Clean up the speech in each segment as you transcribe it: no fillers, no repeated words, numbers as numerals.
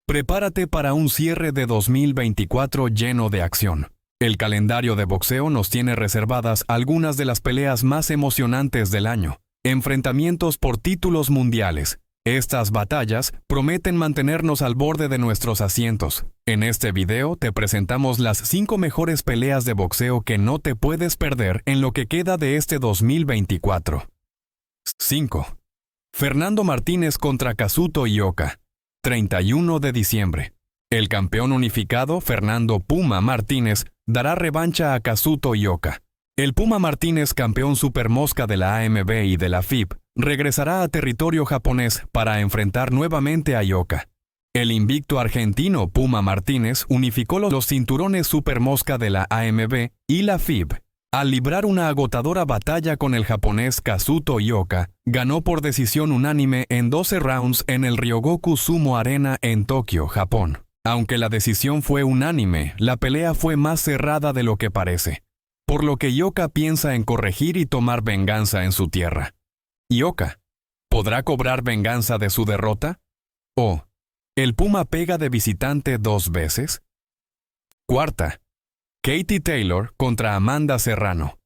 Prepárate para un cierre de 2024 lleno de acción. El calendario de boxeo nos tiene reservadas algunas de las peleas más emocionantes del año. Enfrentamientos por títulos mundiales. Estas batallas prometen mantenernos al borde de nuestros asientos. En este video te presentamos las 5 mejores peleas de boxeo que no te puedes perder en lo que queda de este 2024. 5. Fernando Martínez contra Kazuto Ioka. 31 de diciembre. El campeón unificado, Fernando Puma Martínez, dará revancha a Kazuto Ioka. El Puma Martínez, campeón supermosca de la AMB y de la FIB, regresará a territorio japonés para enfrentar nuevamente a Ioka. El invicto argentino Puma Martínez unificó los cinturones supermosca de la AMB y la FIB. Al librar una agotadora batalla con el japonés Kazuto Ioka, ganó por decisión unánime en 12 rounds en el Ryogoku Sumo Arena en Tokio, Japón. Aunque la decisión fue unánime, la pelea fue más cerrada de lo que parece, por lo que Ioka piensa en corregir y tomar venganza en su tierra. Ioka, ¿podrá cobrar venganza de su derrota? ¿O el Puma pega de visitante 2 veces? 4. Katie Taylor contra Amanda Serrano.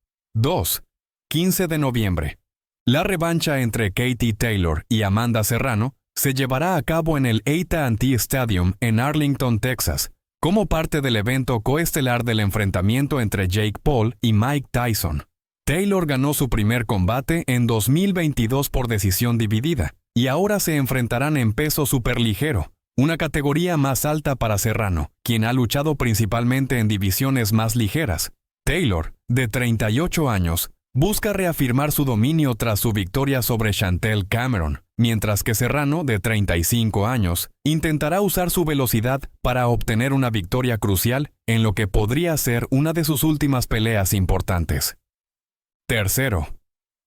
15 de noviembre. La revancha entre Katie Taylor y Amanda Serrano se llevará a cabo en el AT&T Stadium en Arlington, Texas, como parte del evento coestelar del enfrentamiento entre Jake Paul y Mike Tyson. Taylor ganó su primer combate en 2022 por decisión dividida, y ahora se enfrentarán en peso superligero, una categoría más alta para Serrano, quien ha luchado principalmente en divisiones más ligeras. Taylor, de 38 años, busca reafirmar su dominio tras su victoria sobre Chantelle Cameron, mientras que Serrano, de 35 años, intentará usar su velocidad para obtener una victoria crucial en lo que podría ser una de sus últimas peleas importantes. 3.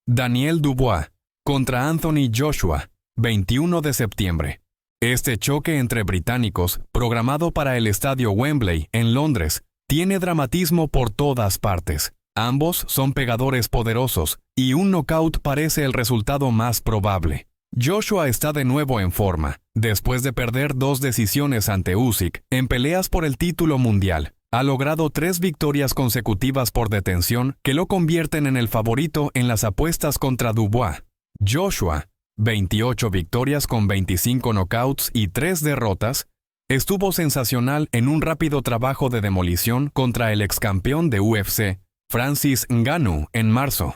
Daniel Dubois contra Anthony Joshua, 21 de septiembre. Este choque entre británicos, programado para el estadio Wembley en Londres, tiene dramatismo por todas partes. Ambos son pegadores poderosos, y un knockout parece el resultado más probable. Joshua está de nuevo en forma, después de perder 2 decisiones ante Usyk en peleas por el título mundial. Ha logrado 3 victorias consecutivas por detención que lo convierten en el favorito en las apuestas contra Dubois. Joshua, 28 victorias con 25 knockouts y 3 derrotas, estuvo sensacional en un rápido trabajo de demolición contra el excampeón de UFC, Francis Ngannou, en marzo.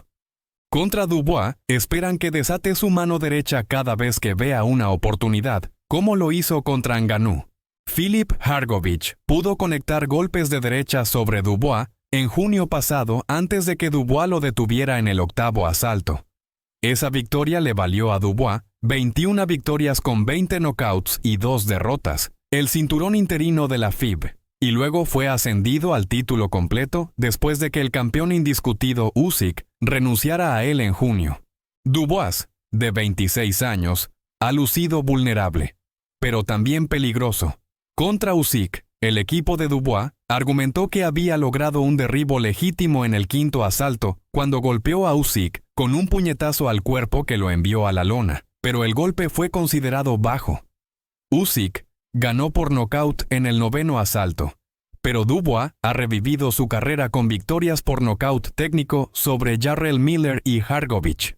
Contra Dubois, esperan que desate su mano derecha cada vez que vea una oportunidad, como lo hizo contra Ngannou. Filip Hrgović pudo conectar golpes de derecha sobre Dubois en junio pasado antes de que Dubois lo detuviera en el 8º asalto. Esa victoria le valió a Dubois 21 victorias con 20 knockouts y 2 derrotas, el cinturón interino de la FIB, y luego fue ascendido al título completo después de que el campeón indiscutido Usyk renunciara a él en junio. Dubois, de 26 años, ha lucido vulnerable, pero también peligroso. Contra Usyk, el equipo de Dubois argumentó que había logrado un derribo legítimo en el 5º asalto cuando golpeó a Usyk con un puñetazo al cuerpo que lo envió a la lona, pero el golpe fue considerado bajo. Usyk ganó por nocaut en el 9º asalto, pero Dubois ha revivido su carrera con victorias por nocaut técnico sobre Jarrell Miller y Hrgović.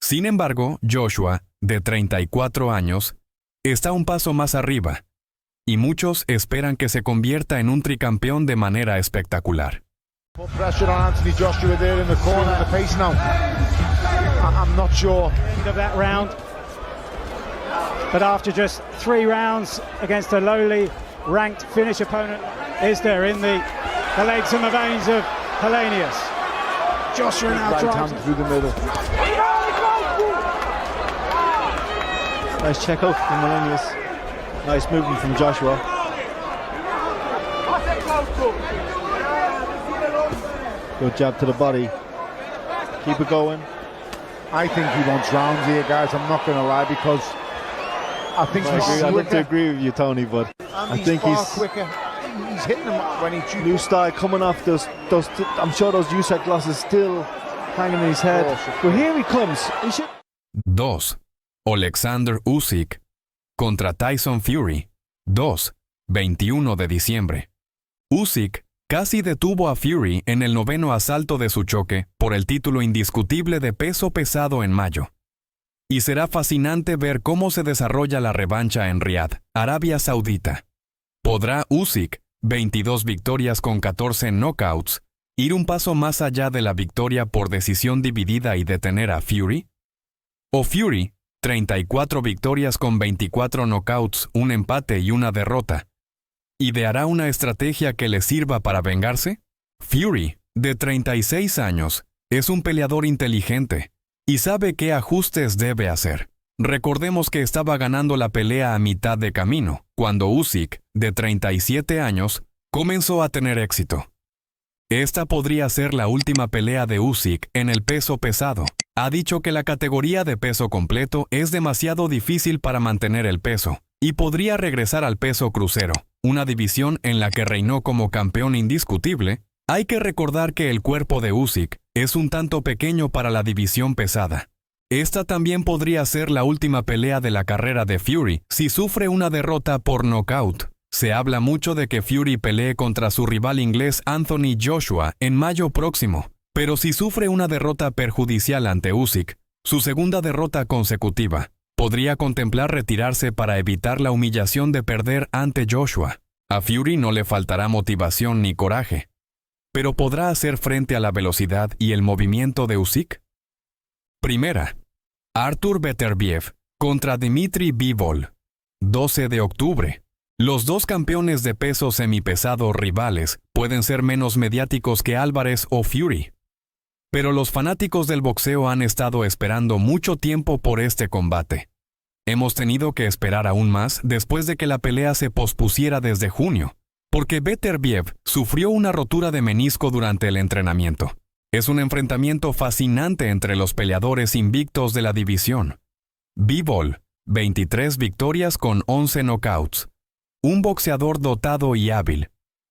Sin embargo, Joshua, de 34 años, está un paso más arriba, y muchos esperan que se convierta en un tricampeón de manera espectacular. Put pressure on Anthony Joshua there in the corner of the pace now. I'm not sure of that round, but after just 3 rounds against a lowly ranked Finnish opponent, is there in the legs and the veins of Helenius. Joshua now right drives hand through the middle. Nice check out from Helenius. Nice movement from Joshua. Good jab to the body. Keep it going. I think he wants rounds here, guys. I'm not going to lie, because I think I'd like to agree with you, Tony, but I think he's quicker. He's hitting him when he shoots. New style coming off those. I'm sure those USAC losses still hanging in his head. But here he comes. 2. Alexander Usyk contra Tyson Fury, 2. 21 de diciembre. Usyk casi detuvo a Fury en el 9º asalto de su choque por el título indiscutible de peso pesado en mayo. Y será fascinante ver cómo se desarrolla la revancha en Riad, Arabia Saudita. ¿Podrá Usyk, 22 victorias con 14 knockouts, ir un paso más allá de la victoria por decisión dividida y detener a Fury? ¿O Fury, 34 victorias con 24 knockouts, un empate y una derrota, ideará una estrategia que le sirva para vengarse? Fury, de 36 años, es un peleador inteligente y sabe qué ajustes debe hacer. Recordemos que estaba ganando la pelea a mitad de camino, cuando Usyk, de 37 años, comenzó a tener éxito. Esta podría ser la última pelea de Usyk en el peso pesado. Ha dicho que la categoría de peso completo es demasiado difícil para mantener el peso, y podría regresar al peso crucero, una división en la que reinó como campeón indiscutible. Hay que recordar que el cuerpo de Usyk es un tanto pequeño para la división pesada. Esta también podría ser la última pelea de la carrera de Fury si sufre una derrota por nocaut. Se habla mucho de que Fury pelee contra su rival inglés Anthony Joshua en mayo próximo, pero si sufre una derrota perjudicial ante Usyk, su segunda derrota consecutiva, podría contemplar retirarse para evitar la humillación de perder ante Joshua. A Fury no le faltará motivación ni coraje, pero ¿podrá hacer frente a la velocidad y el movimiento de Usyk? Primera, Artur Beterbiev contra Dmitry Bivol, 12 de octubre. Los dos campeones de peso semipesado rivales pueden ser menos mediáticos que Álvarez o Fury, pero los fanáticos del boxeo han estado esperando mucho tiempo por este combate. Hemos tenido que esperar aún más después de que la pelea se pospusiera desde junio, porque Beterbiev sufrió una rotura de menisco durante el entrenamiento. Es un enfrentamiento fascinante entre los peleadores invictos de la división. Bivol, 23 victorias con 11 knockouts. Un boxeador dotado y hábil.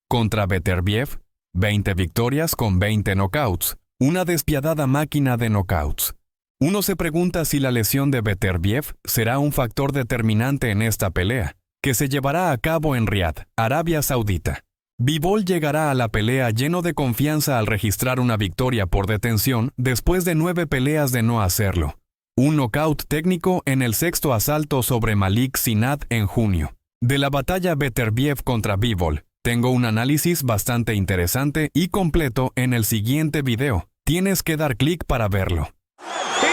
Contra Beterbiev, 20 victorias con 20 knockouts. Una despiadada máquina de knockouts. Uno se pregunta si la lesión de Beterbiev será un factor determinante en esta pelea, que se llevará a cabo en Riad, Arabia Saudita. Bivol llegará a la pelea lleno de confianza al registrar una victoria por detención después de 9 peleas de no hacerlo. Un knockout técnico en el 6º asalto sobre Malik Sinat en junio. De la batalla Beterbiev contra Bivol, tengo un análisis bastante interesante y completo en el siguiente video. Tienes que dar clic para verlo.